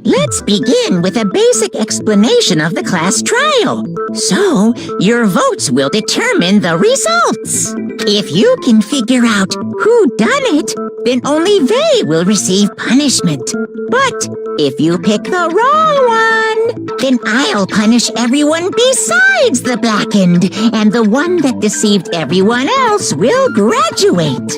Let's begin with a basic explanation of the class trial. So, your votes will determine the results. If you can figure out who done it, then only they will receive punishment. But if you pick the wrong one, then I'll punish everyone besides the blackened, and the one that deceived everyone else will graduate.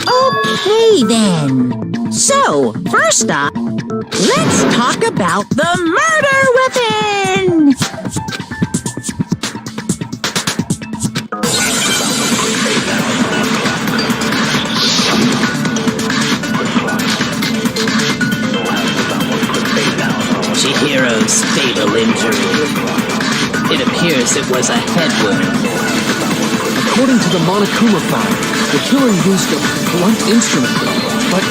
Okay, then. So, first off, let's talk about the murder weapon! Chihiro's fatal injury. It appears it was a head wound. According to the Monokuma file, the killer used a blunt instrument. But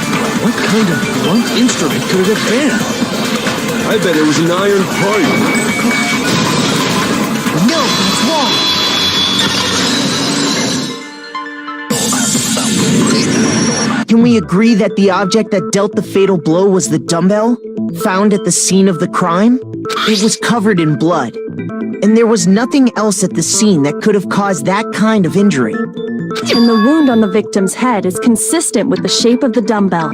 what kind of blunt instrument could it have been? I bet it was an iron pipe. No, that's wrong. Can we agree that the object that dealt the fatal blow was the dumbbell, found at the scene of the crime? It was covered in blood, and there was nothing else at the scene that could have caused that kind of injury. And the wound on the victim's head is consistent with the shape of the dumbbell.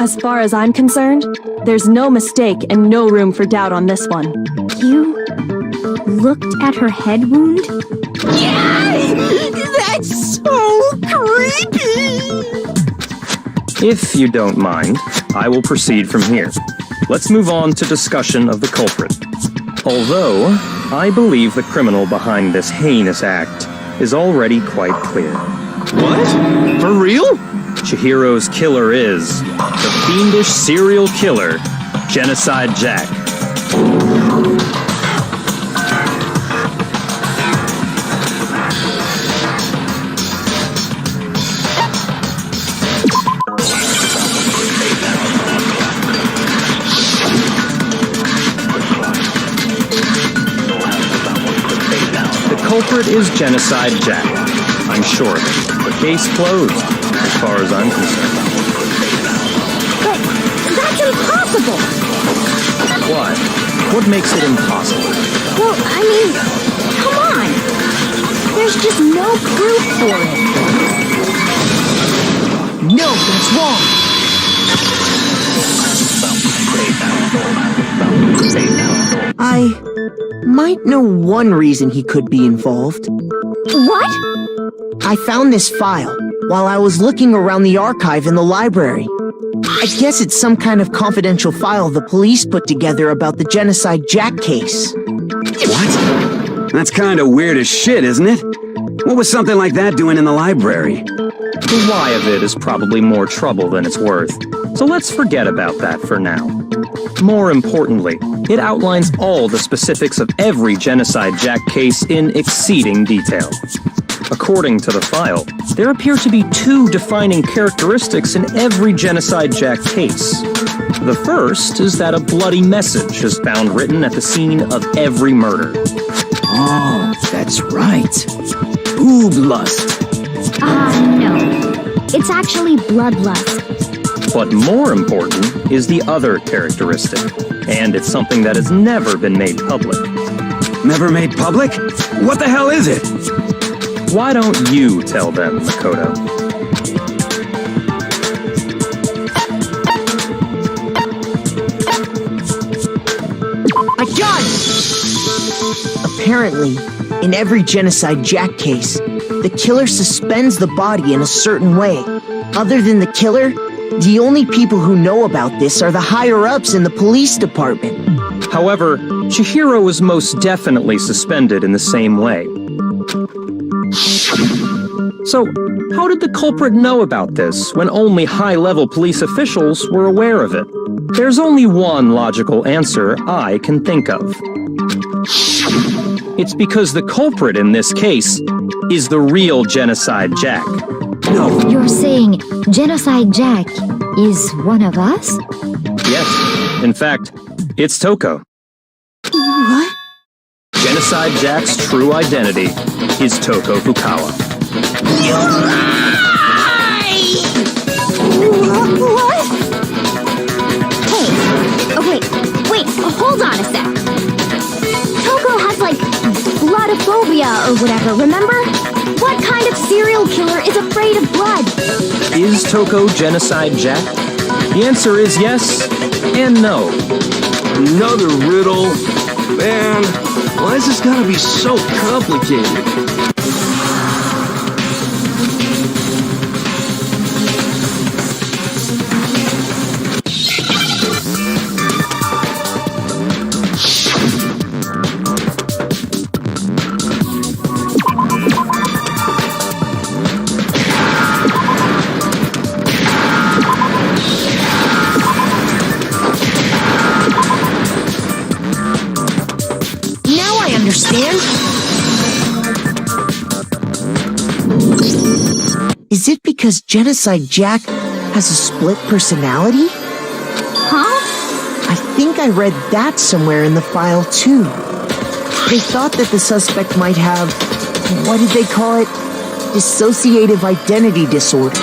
As far as I'm concerned, there's no mistake and no room for doubt on this one. You looked at her head wound? Yay! That's so creepy! If you don't mind, I will proceed from here. Let's move on to discussion of the culprit. Although, I believe the criminal behind this heinous act is already quite clear. What? For real? Chihiro's killer is the fiendish serial killer, Genocide Jack. The culprit is Genocide Jack. I'm sure of it. The case closed, as far as I'm concerned. But that's impossible! Why? What makes it impossible? Well, I mean, come on! There's just no proof for it. No, that's wrong! I might know one reason he could be involved. What? I found this file while I was looking around the archive in the library. I guess it's some kind of confidential file the police put together about the Genocide Jack case. What? That's kind of weird as shit, isn't it? What was something like that doing in the library? The why of it is probably more trouble than it's worth, so let's forget about that for now. More importantly, it outlines all the specifics of every Genocide Jack case in exceeding detail. According to the file, there appear to be two defining characteristics in every Genocide Jack case. The first is that a bloody message is found written at the scene of every murder. Oh, that's right. Boob lust. No. It's actually bloodlust. But more important is the other characteristic, and it's something that has never been made public. Never made public? What the hell is it? Why don't you tell them, Makoto? I got it! Apparently, in every Genocide Jack case, the killer suspends the body in a certain way. Other than the killer, the only people who know about this are the higher-ups in the police department. However, Chihiro was most definitely suspended in the same way. So, how did the culprit know about this when only high-level police officials were aware of it? There's only one logical answer I can think of. It's because the culprit in this case is the real Genocide Jack. No. You're saying Genocide Jack is one of us? Yes. In fact, it's Toko. What? Genocide Jack's true identity is Toko Fukawa. You lie! What? Hey, wait, hold on a sec. Toko has, like, bloodophobia or whatever, remember? What kind of serial killer is afraid of blood? Is Toko Genocide Jack? The answer is yes and no. Another riddle? Man, why is this gotta be so complicated? Is it because Genocide Jack has a split personality? Huh? I think I read that somewhere in the file, too. They thought that the suspect might have, what did they call it? Dissociative identity disorder.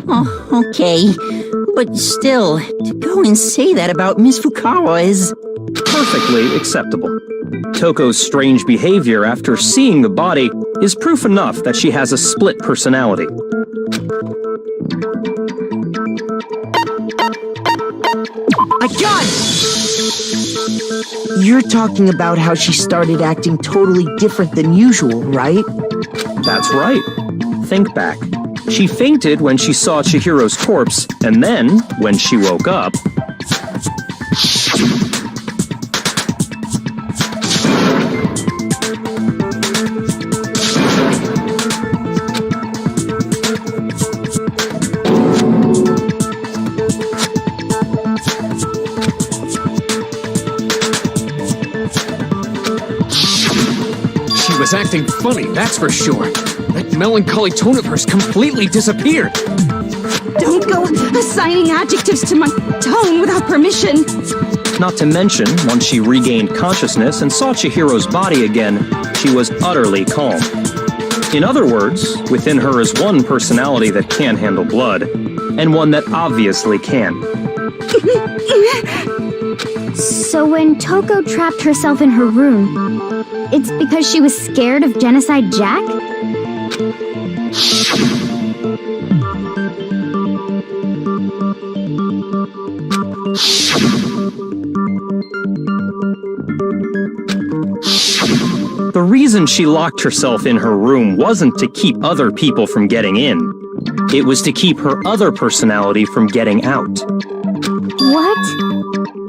Oh, okay. But still, to go and say that about Miss Fukawa is... perfectly acceptable. Toko's strange behavior after seeing the body is proof enough that she has a split personality. My God! You're talking about how she started acting totally different than usual, right? That's right. Think back. She fainted when she saw Chihiro's corpse, and then, when she woke up... She was acting funny, that's for sure. That melancholy tone of hers completely disappeared. Don't go assigning adjectives to my tone without permission. Not to mention, once she regained consciousness and saw Chihiro's body again, she was utterly calm. In other words, within her is one personality that can handle blood, and one that obviously can. So when Toko trapped herself in her room, it's because she was scared of Genocide Jack? The reason she locked herself in her room wasn't to keep other people from getting in. It was to keep her other personality from getting out. What?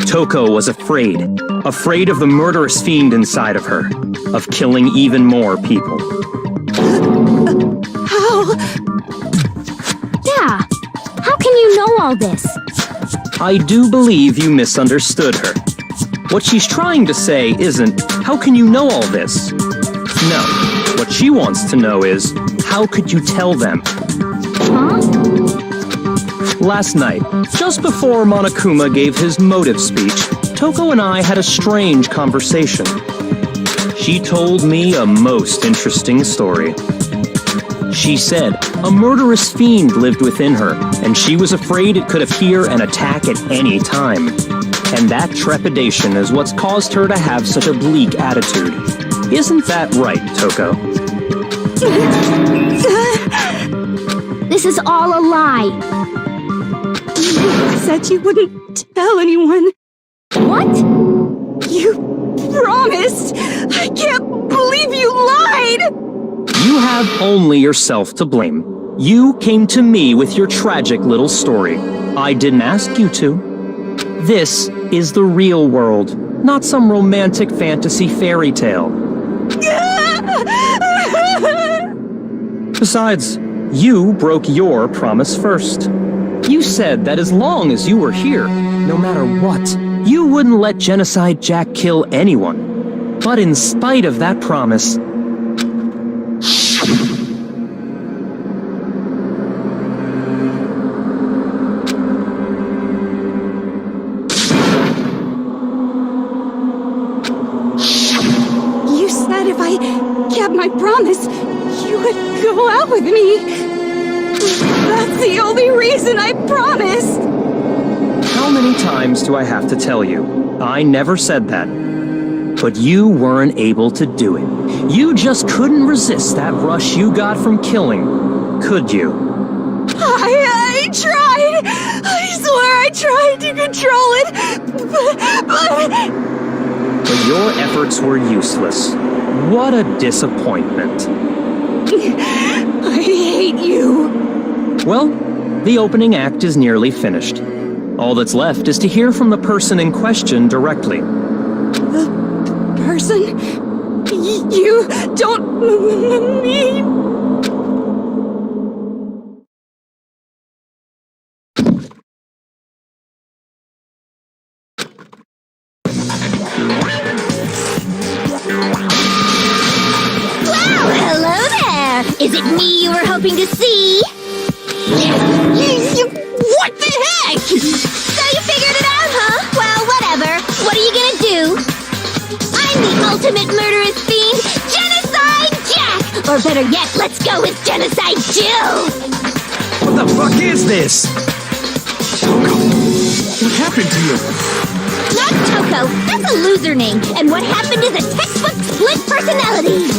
Toko was afraid of the murderous fiend inside of her, of killing even more people. How? Yeah, how can you know all this? I do believe you misunderstood her. What she's trying to say isn't, how can you know all this? No, what she wants to know is, how could you tell them? Huh? Last night, just before Monokuma gave his motive speech, Toko and I had a strange conversation. She told me a most interesting story. She said a murderous fiend lived within her, and she was afraid it could appear and attack at any time. And that trepidation is what's caused her to have such a bleak attitude. Isn't that right, Toko? This is all a lie. You said you wouldn't tell anyone. What? You promised! I can't believe you lied! You have only yourself to blame. You came to me with your tragic little story. I didn't ask you to. This is the real world, not some romantic fantasy fairy tale. Besides, you broke your promise first. You said that as long as you were here, no matter what, you wouldn't let Genocide Jack kill anyone. But in spite of that promise, You said if I kept my promise, you would go out with me. That's the only reason, I promise! How many times do I have to tell you? I never said that. But you weren't able to do it. You just couldn't resist that rush you got from killing, could you? I tried! I swear I tried to control it, But your efforts were useless. What a disappointment. I hate you. Well, the opening act is nearly finished. All that's left is to hear from the person in question directly. The person? You don't mean... Is it me you were hoping to see? What the heck? So you figured it out, huh? Well, whatever. What are you gonna do? I'm the ultimate murderous fiend, Genocide Jack! Or better yet, let's go with Genocide Jill! What the fuck is this? Toko, what happened to you? Not Toko, that's a loser name, and what happened is a textbook split personality!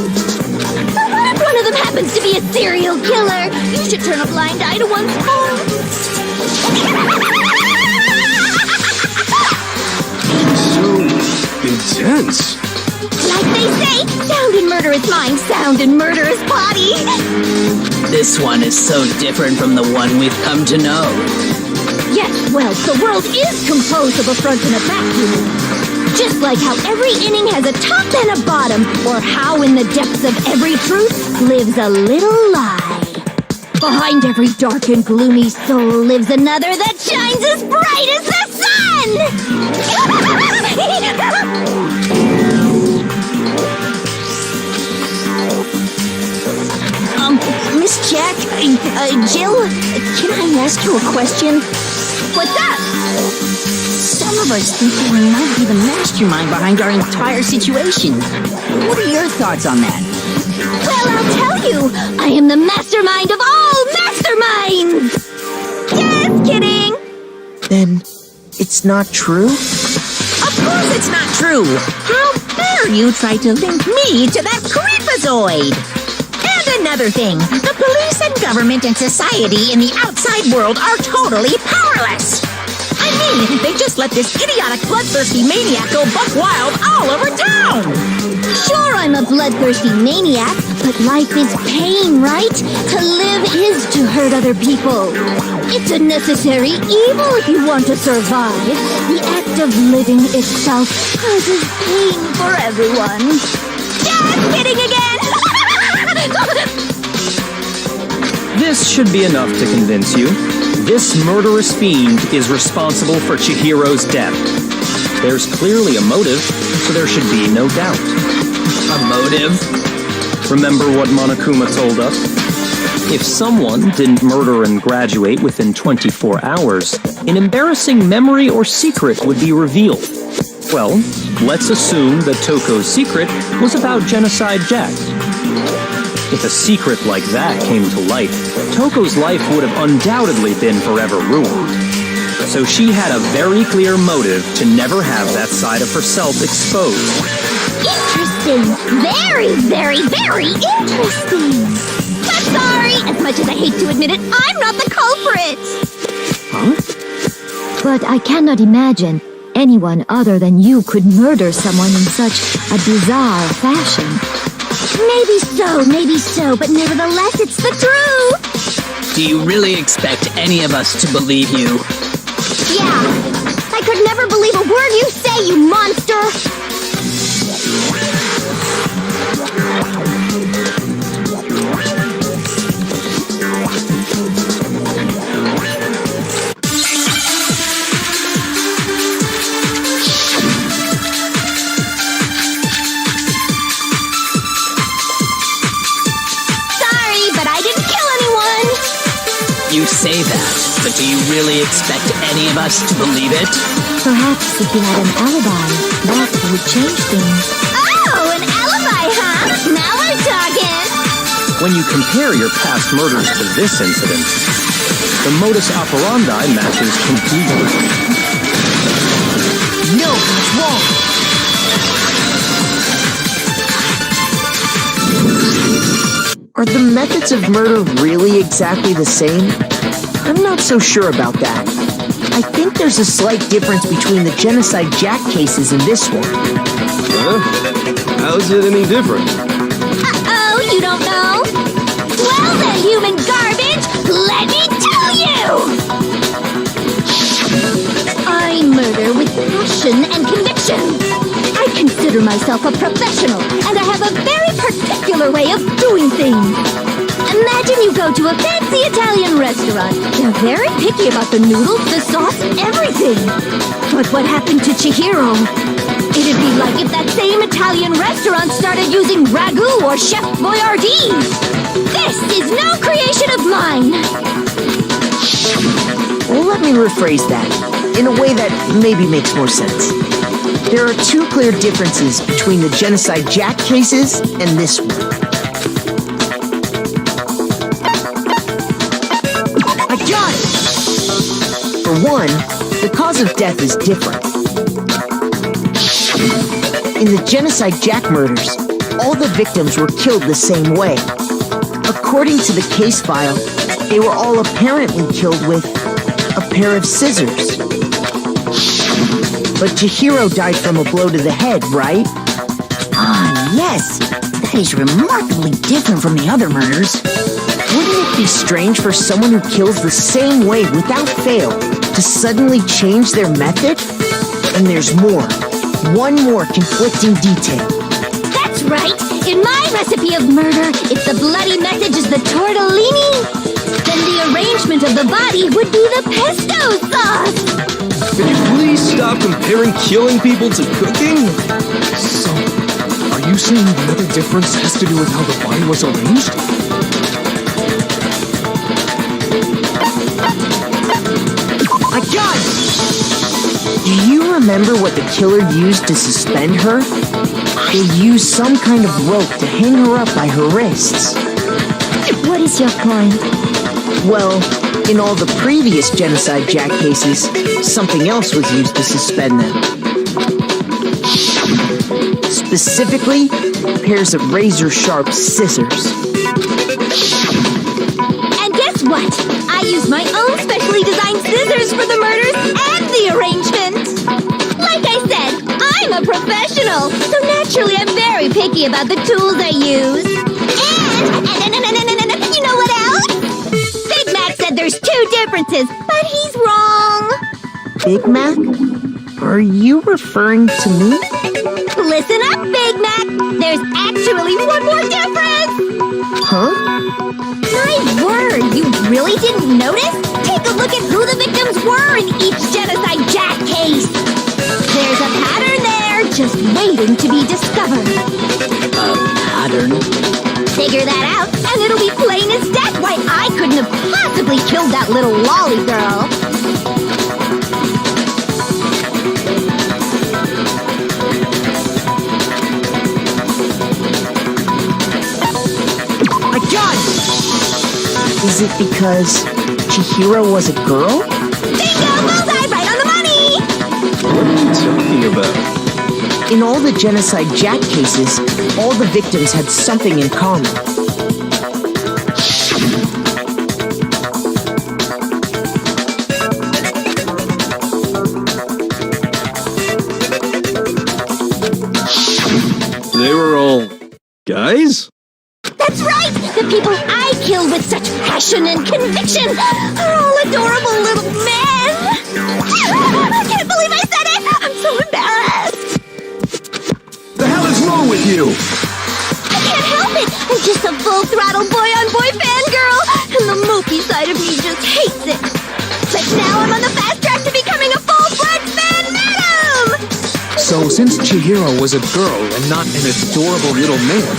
What if one of them happens to be a serial killer? You should turn a blind eye to one's fault. So intense. Like they say, sound in murderous mind, sound in murderous body. This one is so different from the one we've come to know. Yes, well, the world is composed of a front and a back, you know. Just like how every inning has a top and a bottom, or how in the depths of every truth lives a little lie. Behind every dark and gloomy soul lives another that shines as bright as the sun! Miss Jack, Jill, can I ask you a question? What's up? Some of us think you might be the mastermind behind our entire situation. What are your thoughts on that? Well, I'll tell you, I am the mastermind of all masterminds! Just kidding! Then, it's not true? Of course it's not true! How dare you try to link me to that creepazoid! And another thing, the police and government and society in the outside world are totally powerless! I mean, they just let this idiotic, bloodthirsty maniac go buck wild all over town! Sure, I'm a bloodthirsty maniac, but life is pain, right? To live is to hurt other people. It's a necessary evil if you want to survive. The act of living itself causes pain for everyone. Just kidding again! This should be enough to convince you. This murderous fiend is responsible for Chihiro's death. There's clearly a motive, so there should be no doubt. A motive? Remember what Monokuma told us? If someone didn't murder and graduate within 24 hours, an embarrassing memory or secret would be revealed. Well, let's assume that Toko's secret was about Genocide Jack. If a secret like that came to light, Toko's life would have undoubtedly been forever ruined. So she had a very clear motive to never have that side of herself exposed. Interesting. Very, very, very interesting. But sorry, as much as I hate to admit it, I'm not the culprit. Huh? But I cannot imagine anyone other than you could murder someone in such a bizarre fashion. Maybe so, but nevertheless, it's the truth! Do you really expect any of us to believe you? Yeah. I could never believe a word you say, you monster! You say that, but do you really expect any of us to believe it? Perhaps if you had an alibi, that would change things. Oh, an alibi, huh? Now we're talking! When you compare your past murders to this incident, The modus operandi matches completely. No, it's wrong. Are the methods of murder really exactly the same? I'm not so sure about that. I think there's a slight difference between the Genocide Jack cases and this one. Huh? How's it any different? Uh-oh, you don't know? Well then, human garbage, let me tell you! I murder with passion and conviction. I consider myself a professional, and I have a very particular way of doing things. Imagine you go to a fancy Italian restaurant. They're very picky about the noodles, the sauce, everything. But what happened to Chihiro? It'd be like if that same Italian restaurant started using ragu or Chef Boyardee. This is no creation of mine. Well, let me rephrase that in a way that maybe makes more sense. There are two clear differences between the Genocide Jack cases and this one. I got it! For one, the cause of death is different. In the Genocide Jack murders, all the victims were killed the same way. According to the case file, they were all apparently killed with a pair of scissors. But Chihiro died from a blow to the head, right? Ah, yes. That is remarkably different from the other murders. Wouldn't it be strange for someone who kills the same way without fail to suddenly change their method? And there's more. One more conflicting detail. That's right! In my recipe of murder, if the bloody message is the tortellini, then the arrangement of the body would be the pesto sauce! Can you please stop comparing killing people to cooking? So, are you saying the other difference has to do with how the body was arranged? I got it! Do you remember what the killer used to suspend her? They used some kind of rope to hang her up by her wrists. What is your point? Well, in all the previous Genocide Jack cases, something else was used to suspend them. Specifically, pairs of razor-sharp scissors. And guess what? I use my own specially designed scissors for the murders and the arrangement! Like I said, I'm a professional, so naturally I'm very picky about the tools I use. And you know what else? Big Mac said there's two differences, but he's wrong. Big Mac? Are you referring to me? Listen up, Big Mac. There's actually one more difference. Huh? My word, you really didn't notice? Take a look at who the victims were in each Genocide Jack case. There's a pattern there, just waiting to be discovered. A pattern? Figure that out, and it'll be plain as death why I couldn't have possibly killed that little lolly girl. I got it! Is it because Chihiro was a girl? Bingo! Bullseye! Right on the money! What are you talking about? In all the Genocide Jack cases, all the victims had something in common. They were all guys? That's right! The people I killed with such passion and conviction are all adorable little men! I can't believe I said it! I'm so embarrassed! The hell is wrong with you? I can't help it! I'm just a full-throttle boy-on-boy fangirl, and the mopey side of me just hates it! But now I'm on the fast track to becoming a full-fledged fan madam! So, since Chihiro was a girl and not an adorable little man,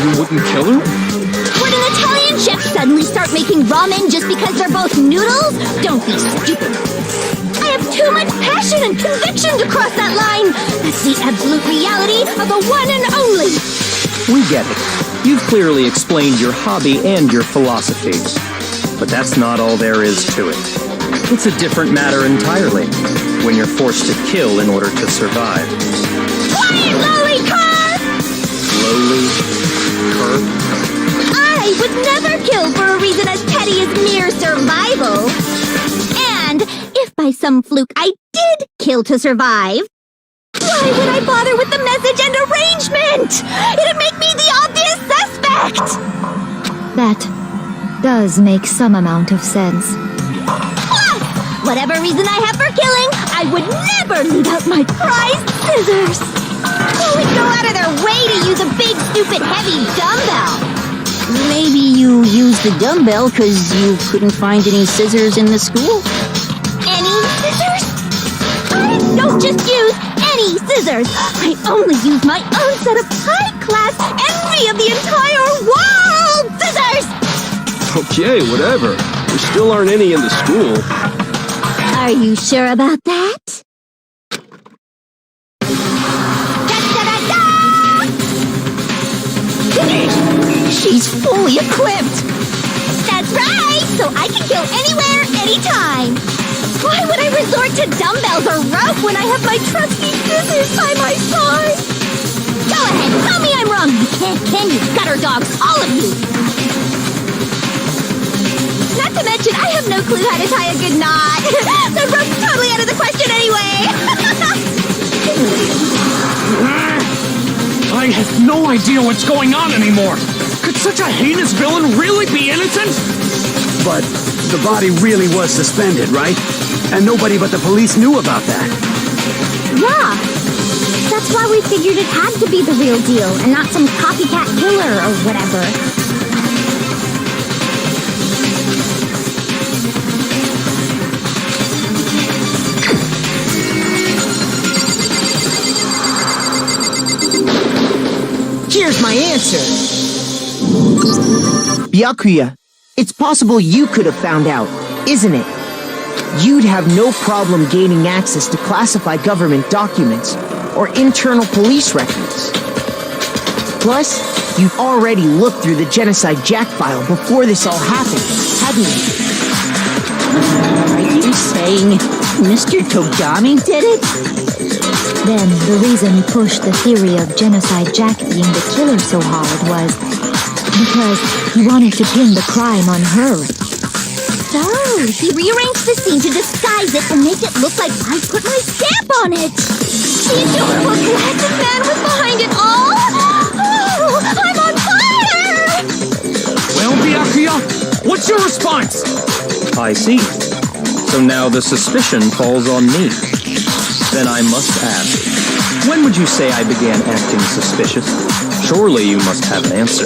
you wouldn't kill her? Would an Italian chef suddenly start making ramen just because they're both noodles? Don't be stupid. I have too much passion and conviction to cross that line. That's the absolute reality of the one and only. We get it. You've clearly explained your hobby and your philosophy. But that's not all there is to it. It's a different matter entirely, when you're forced to kill in order to survive. Quiet, lowly cur! Lowly cur? I would never kill for a reason as petty as mere survival. And if by some fluke I did kill to survive, why would I bother with the message and arrangement? It'd make me the obvious suspect! That does make some amount of sense. Plus, whatever reason I have for killing, I would never leave out my prized scissors. Who would go out of their way to use a big, stupid, heavy dumbbell? Maybe you used the dumbbell because you couldn't find any scissors in the school? Any scissors? I don't just use any scissors. I only use my own set of high-class envy of the entire world scissors! Okay, whatever. There still aren't any in the school. Are you sure about that? Da-da-da-da! She's fully equipped! That's right! So I can kill anywhere, anytime! Why would I resort to dumbbells or rope when I have my trusty scissors by my side? Go ahead, tell me I'm wrong, you can you gutter dogs, all of you! Not to mention, I have no clue how to tie a good knot. The rope's totally out of the question anyway! I have no idea what's going on anymore. Could such a heinous villain really be innocent? But the body really was suspended, right? And nobody but the police knew about that. Yeah. That's why we figured it had to be the real deal and not some copycat killer or whatever. Here's my answer. Byakuya, it's possible you could have found out, isn't it? You'd have no problem gaining access to classified government documents or internal police records. Plus, you've already looked through the Genocide Jack file before this all happened, hadn't you? Are you saying Mr. Togami did it? Then the reason he pushed the theory of Genocide Jack being the killer so hard was because he wanted to pin the crime on her. So, he rearranged the scene to disguise it and make it look like I put my stamp on it. The adorable glasses man was behind it all. Oh, I'm on fire! Well, Byakuya, what's your response? I see. So now the suspicion falls on me. Then I must ask, when would you say I began acting suspicious? Surely you must have an answer.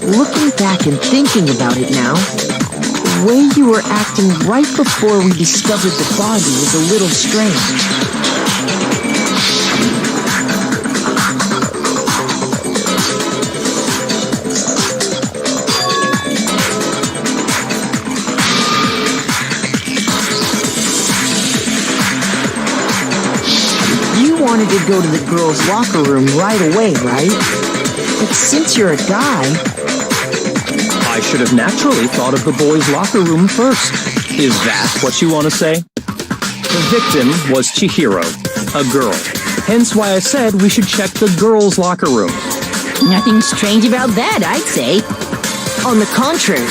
Looking back and thinking about it now, the way you were acting right before we discovered the body was a little strange. You wanted to go to the girls' locker room right away, right? But since you're a guy... I should have naturally thought of the boys' locker room first. Is that what you want to say? The victim was Chihiro, a girl. Hence why I said we should check the girls' locker room. Nothing strange about that, I'd say. On the contrary,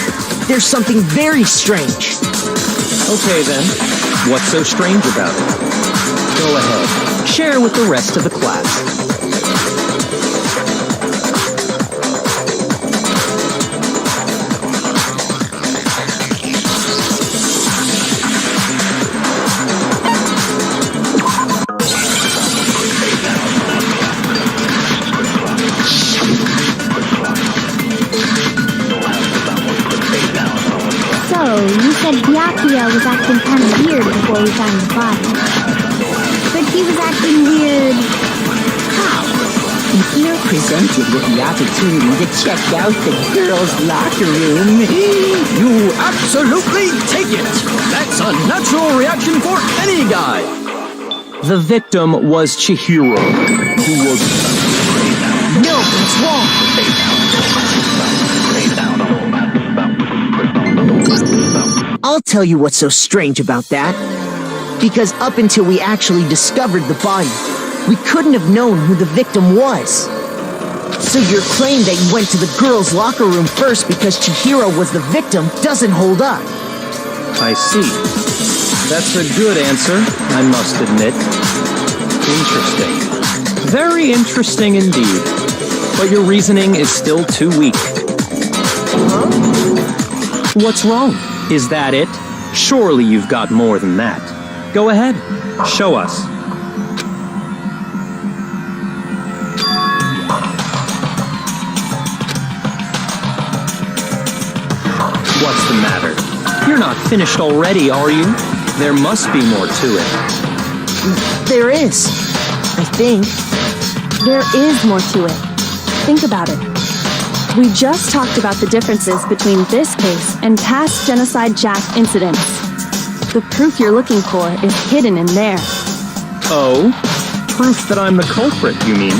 there's something very strange. Okay then, what's so strange about it? Go ahead, share with the rest of the class. You said Byakuya was acting kind of weird before we found the body. But he was acting weird... how? If you're presented with the opportunity to check out the girls' locker room, You absolutely take it! That's a natural reaction for any guy! The victim was Chihiro, who was... No, it's wrong! tell you what's so strange about that. Because up until we actually discovered the body, we couldn't have known who the victim was. So your claim that you went to the girls' locker room first because Chihiro was the victim doesn't hold up. I see. That's a good answer, I must admit. Interesting. Very interesting indeed. But your reasoning is still too weak. Huh? What's wrong? Is that it? Surely you've got more than that. Go ahead. Show us. What's the matter? You're not finished already, are you? There must be more to it. There is. I think. There is more to it. Think about it. We just talked about the differences between this case and past Genocide Jack incidents. The proof you're looking for is hidden in there. Oh? Proof that I'm the culprit, you mean?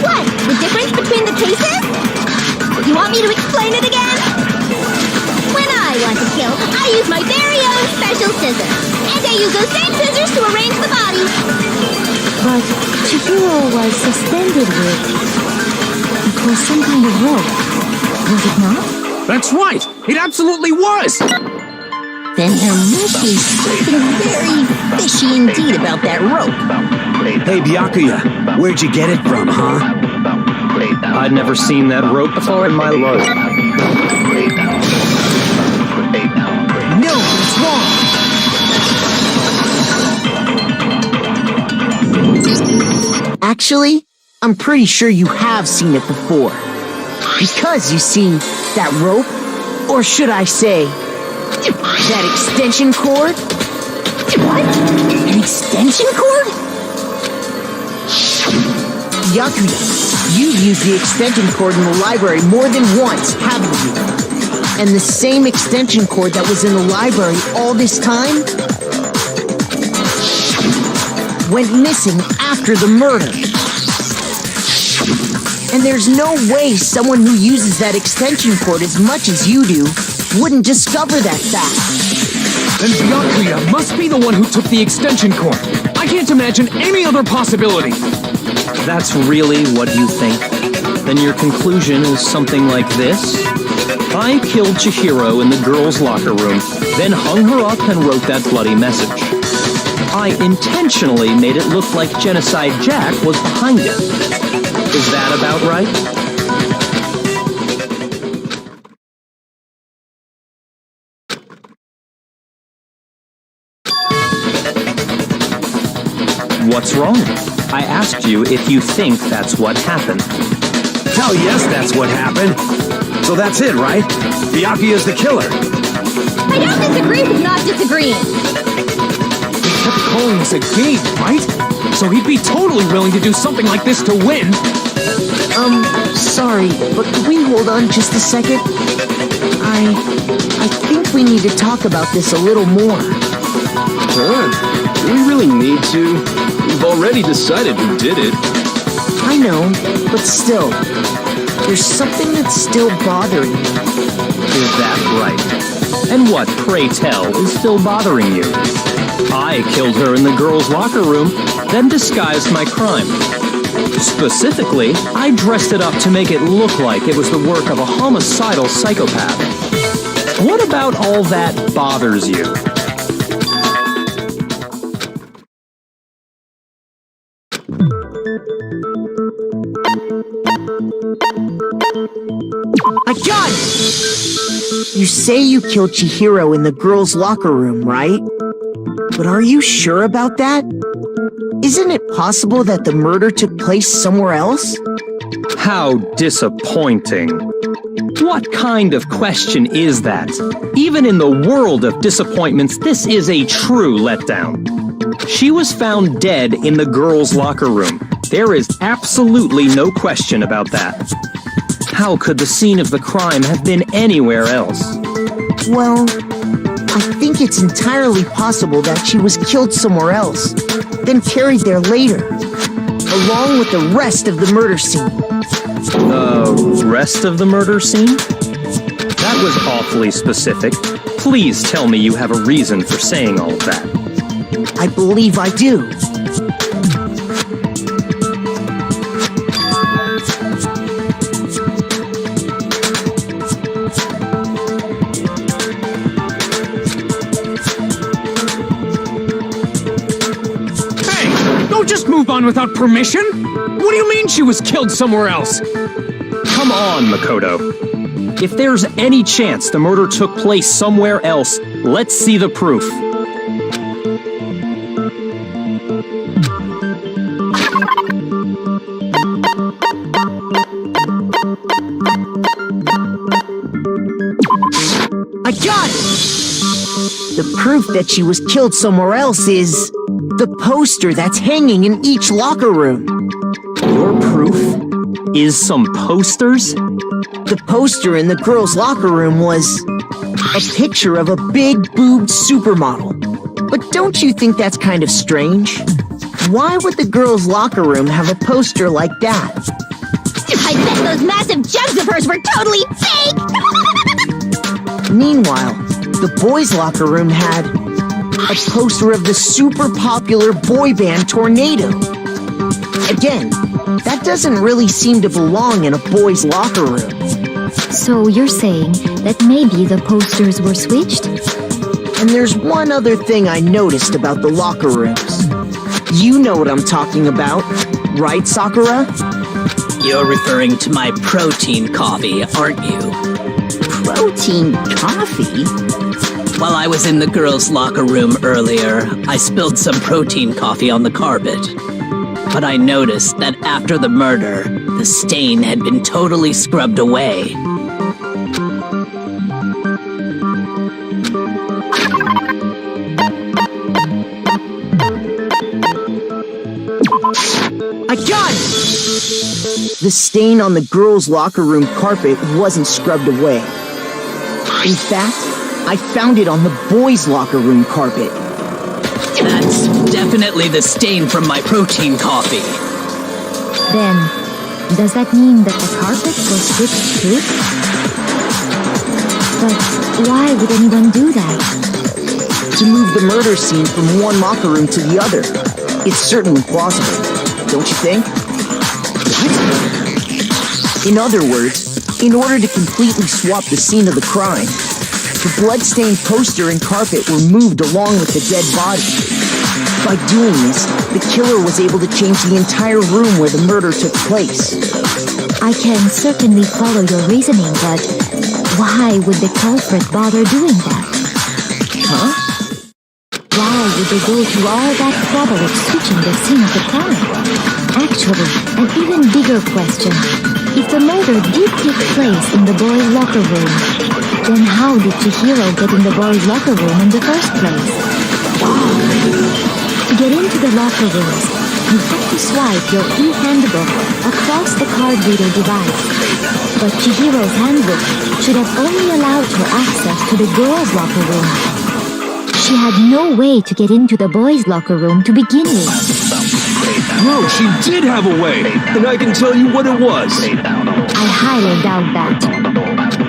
What? The difference between the cases? You want me to explain it again? When I want to kill, I use my very own special scissors. And I use those same scissors to arrange the body. But Chihiro was suspended with... It was some kind of rope, was it not? That's right! It absolutely was! Then there must be something very fishy indeed about that rope. Hey, Byakuya, where'd you get it from, huh? I'd never seen that rope before in my life. No, it's wrong. Actually, I'm pretty sure you have seen it before. Because, you see, that rope, or should I say, that extension cord? What? An extension cord? Byakuya, you've used the extension cord in the library more than once, haven't you? And the same extension cord that was in the library all this time went missing after the murder. And there's no way someone who uses that extension cord as much as you do wouldn't discover that fact. Then Byakuya must be the one who took the extension cord. I can't imagine any other possibility. That's really what you think? Then your conclusion is something like this? I killed Chihiro in the girls' locker room, then hung her up and wrote that bloody message. I intentionally made it look like Genocide Jack was behind it. Is that about right? What's wrong? I asked you if you think that's what happened. Hell yes, that's what happened. So that's it, right? Byakuya's the killer. I don't disagree with not disagreeing. He kept calling this a game, right? So he'd be totally willing to do something like this to win. Sorry, but can we hold on just a second? I think we need to talk about this a little more. Huh? Do we really need to? We've already decided who did it. I know, but still, there's something that's still bothering me. Is that right? And what, pray tell, is still bothering you? I killed her in the girls' locker room, then disguised my crime. Specifically, I dressed it up to make it look like it was the work of a homicidal psychopath. What about all that bothers you? I got it! You say you killed Chihiro in the girls' locker room, right? But are you sure about that? Isn't it possible that the murder took place somewhere else? How disappointing. What kind of question is that? Even in the world of disappointments, this is a true letdown. She was found dead in the girls' locker room. There is absolutely no question about that. How could the scene of the crime have been anywhere else? Well, I think it's entirely possible that she was killed somewhere else, then carried there later, along with the rest of the murder scene. The rest of the murder scene? That was awfully specific. Please tell me you have a reason for saying all of that. I believe I do. Don't just move on without permission! What do you mean she was killed somewhere else? Come on, Makoto. If there's any chance the murder took place somewhere else, let's see the proof. I got it! The proof that she was killed somewhere else is the poster that's hanging in each locker room. Your proof is some posters? The poster in the girls' locker room was a picture of a big-boobed supermodel. But don't you think that's kind of strange? Why would the girls' locker room have a poster like that? I bet those massive jugs of hers were totally fake! Meanwhile, the boys' locker room had a poster of the super popular boy band Tornado. Again, that doesn't really seem to belong in a boys' locker room. So you're saying that maybe the posters were switched? And there's one other thing I noticed about the locker rooms. You know what I'm talking about, right, Sakura? You're referring to my protein coffee, aren't you? Protein coffee? While I was in the girls' locker room earlier, I spilled some protein coffee on the carpet. But I noticed that after the murder, the stain had been totally scrubbed away. I got it! The stain on the girls' locker room carpet wasn't scrubbed away. In fact, I found it on the boys' locker room carpet. That's definitely the stain from my protein coffee. Then, does that mean that the carpet was switched too? But why would anyone do that? To move the murder scene from one locker room to the other. It's certainly plausible, don't you think? What? In other words, in order to completely swap the scene of the crime, the bloodstained poster and carpet were moved along with the dead body. By doing this, the killer was able to change the entire room where the murder took place. I can certainly follow your reasoning, but why would the culprit bother doing that? Huh? Why would they go through all that trouble of switching the scene of the crime? Actually, an even bigger question. If the murder did take place in the boys' locker room, then how did Chihiro get in the boys' locker room in the first place? To get into the locker rooms, you have to swipe your e-handbook across the card reader device. But Chihiro's handbook should have only allowed her access to the girls' locker room. She had no way to get into the boys' locker room to begin with. No, she did have a way, and I can tell you what it was. I highly doubt that.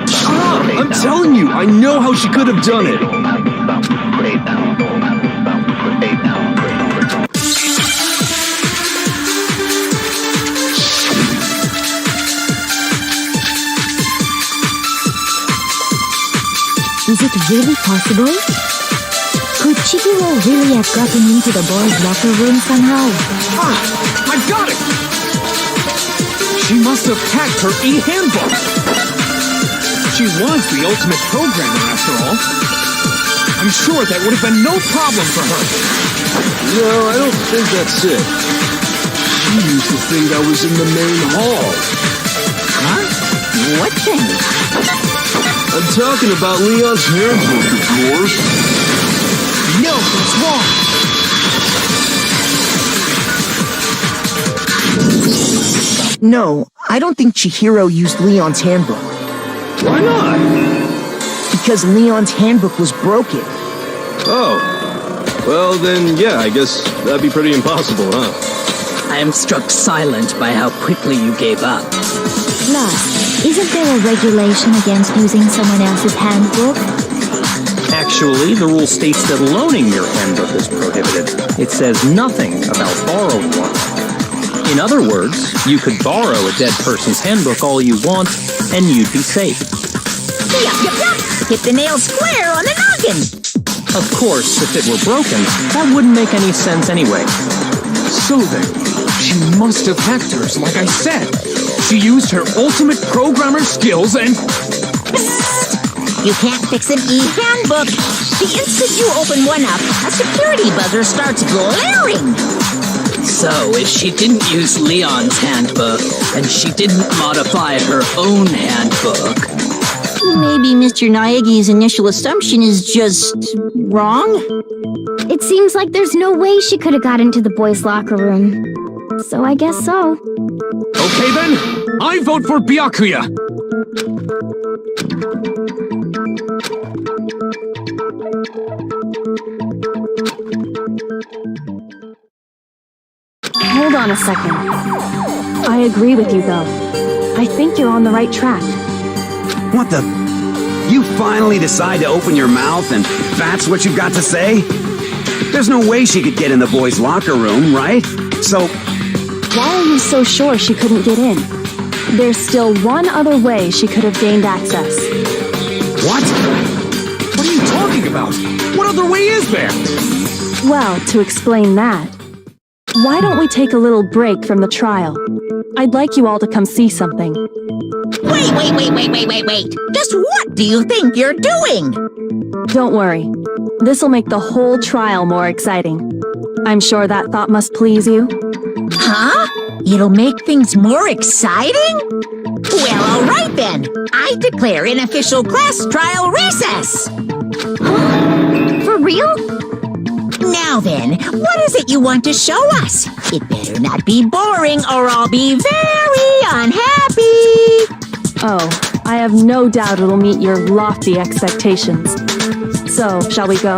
Shut up! I'm telling you, I know how she could have done it. Is it really possible? Could Chihiro really have gotten into the boys' locker room somehow? I got it! She must have hacked her e-handbook. She was the ultimate programmer, after all. I'm sure that would have been no problem for her. No, I don't think that's it. She used to think I was in the main hall. Huh? What thing? I'm talking about Leon's handbook, of course. No, it's wrong! No, I don't think Chihiro used Leon's handbook. Why not? Because Leon's handbook was broken. Oh. Well, then, yeah, I guess that'd be pretty impossible, huh? I am struck silent by how quickly you gave up. Plus, isn't there a regulation against using someone else's handbook? Actually, the rule states that loaning your handbook is prohibited. It says nothing about borrowing one. In other words, you could borrow a dead person's handbook all you want, and you'd be safe. Yup, yup, yup! Hit the nail square on the noggin! Of course, if it were broken, that wouldn't make any sense anyway. So then, she must have hacked hers, like I said. She used her ultimate programmer skills and... You can't fix an e-handbook. The instant you open one up, a security buzzer starts blaring. So, if she didn't use Leon's handbook, and she didn't modify her own handbook... Maybe Mr. Naegi's initial assumption is just... wrong? It seems like there's no way she could have got into the boys' locker room. So I guess so. Okay then, I vote for Byakuya. Hold on a second. I agree with you, though. I think you're on the right track. What the? You finally decide to open your mouth and that's what you've got to say? There's no way she could get in the boys' locker room, right? So... Why are you so sure she couldn't get in? There's still one other way she could have gained access. What? What are you talking about? What other way is there? Well, to explain that, why don't we take a little break from the trial? I'd like you all to come see something. Wait. Just what do you think you're doing? Don't worry. This'll make the whole trial more exciting. I'm sure that thought must please you. Huh? It'll make things more exciting? Well, all right then. I declare an official class trial recess. For real? Now then, what is it you want to show us? It better not be boring or I'll be very unhappy. Oh, I have no doubt it'll meet your lofty expectations. So, shall we go?